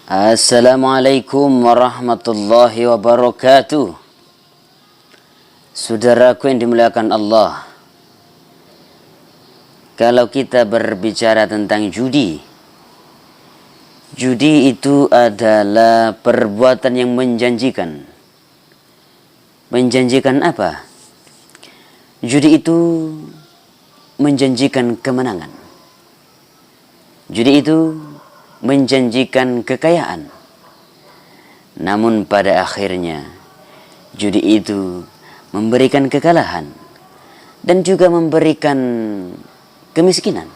Assalamualaikum warahmatullahi wabarakatuh. Saudaraku yang dimuliakan Allah, kalau kita berbicara tentang judi, judi itu adalah perbuatan yang menjanjikan. Menjanjikan apa? Judi itu menjanjikan kemenangan. Judi itu menjanjikan kekayaan. Namun pada akhirnya judi itu memberikan kekalahan dan juga memberikan kemiskinan.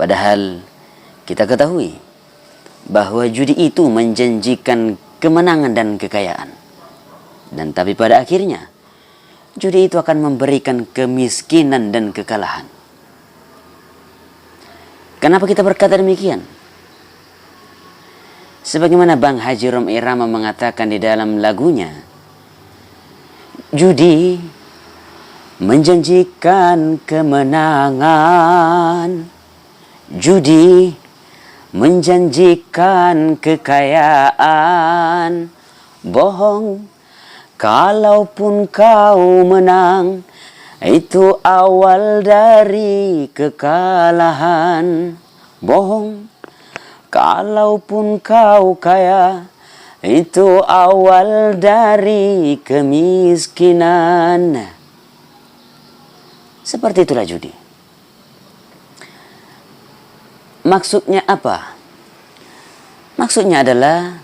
Padahal kita ketahui bahwa judi itu menjanjikan kemenangan dan kekayaan. Dan tapi pada akhirnya judi itu akan memberikan kemiskinan dan kekalahan. Kenapa kita berkata demikian? Sebagaimana Bang Haji Rom Irama mengatakan di dalam lagunya, judi menjanjikan kemenangan, judi menjanjikan kekayaan. Bohong kalaupun kau menang, itu awal dari kekalahan. Bohong kalaupun kau kaya, itu awal dari kemiskinan. Seperti itulah judi. Maksudnya apa? Maksudnya adalah,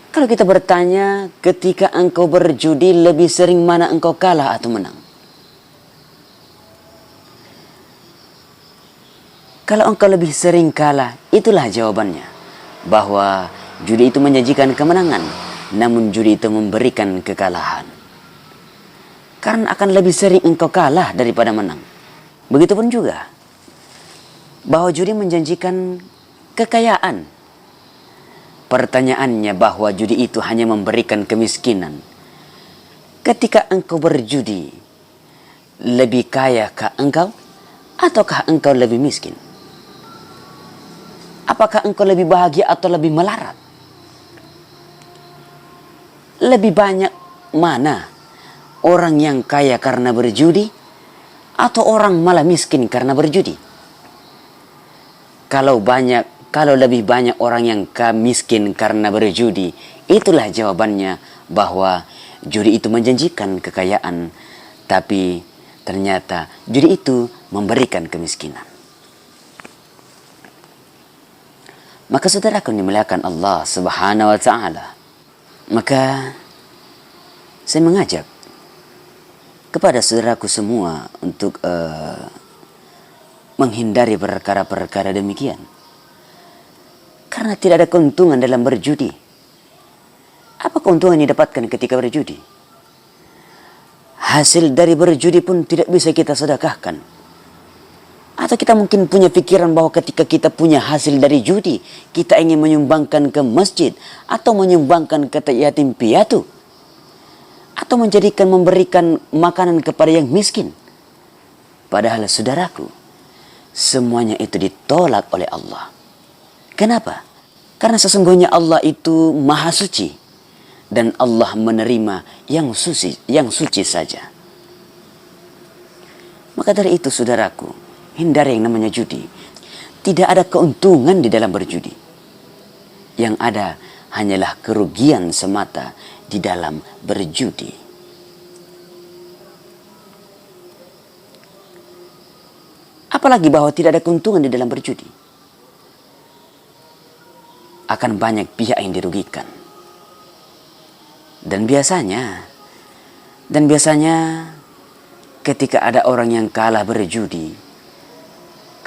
kalau kita bertanya, ketika engkau berjudi lebih sering mana engkau kalah atau menang? Kalau engkau lebih sering kalah, itulah jawabannya. Bahwa judi itu menjanjikan kemenangan, namun judi itu memberikan kekalahan. Karena akan lebih sering engkau kalah daripada menang. Begitupun juga, bahwa judi menjanjikan kekayaan. Pertanyaannya bahwa judi itu hanya memberikan kemiskinan. Ketika engkau berjudi, lebih kayakah engkau? Ataukah engkau lebih miskin? Apakah engkau lebih bahagia atau lebih melarat? Lebih banyak mana orang yang kaya karena berjudi atau orang malah miskin karena berjudi? Kalau lebih banyak orang yang miskin karena berjudi, itulah jawabannya bahwa judi itu menjanjikan kekayaan, tapi ternyata judi itu memberikan kemiskinan. Maka saudaraku dimuliakan Allah Subhanahu wa ta'ala, maka saya mengajak kepada saudaraku semua untuk menghindari perkara-perkara demikian. Karena tidak ada keuntungan dalam berjudi. Apa keuntungan yang didapatkan ketika berjudi? Hasil dari berjudi pun tidak bisa kita sedekahkan. Atau kita mungkin punya pikiran bahwa ketika kita punya hasil dari judi, kita ingin menyumbangkan ke masjid, atau menyumbangkan ke yatim piatu, atau memberikan makanan kepada yang miskin. Padahal saudaraku, semuanya itu ditolak oleh Allah. Kenapa? Karena sesungguhnya Allah itu maha suci, dan Allah menerima yang suci saja. Maka dari itu saudaraku, hindari yang namanya judi. Tidak ada keuntungan di dalam berjudi. Yang ada hanyalah kerugian semata di dalam berjudi. Apalagi bahwa tidak ada keuntungan di dalam berjudi. Akan banyak pihak yang dirugikan. Dan biasanya ketika ada orang yang kalah berjudi,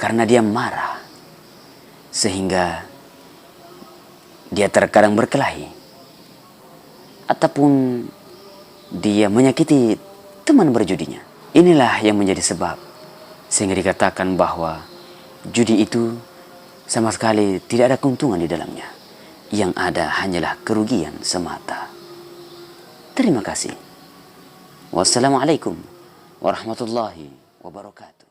karena dia marah, sehingga dia terkadang berkelahi, ataupun dia menyakiti teman berjudinya. Inilah yang menjadi sebab sehingga dikatakan bahwa judi itu sama sekali tidak ada keuntungan di dalamnya. Yang ada hanyalah kerugian semata. Terima kasih. Wassalamualaikum warahmatullahi wabarakatuh.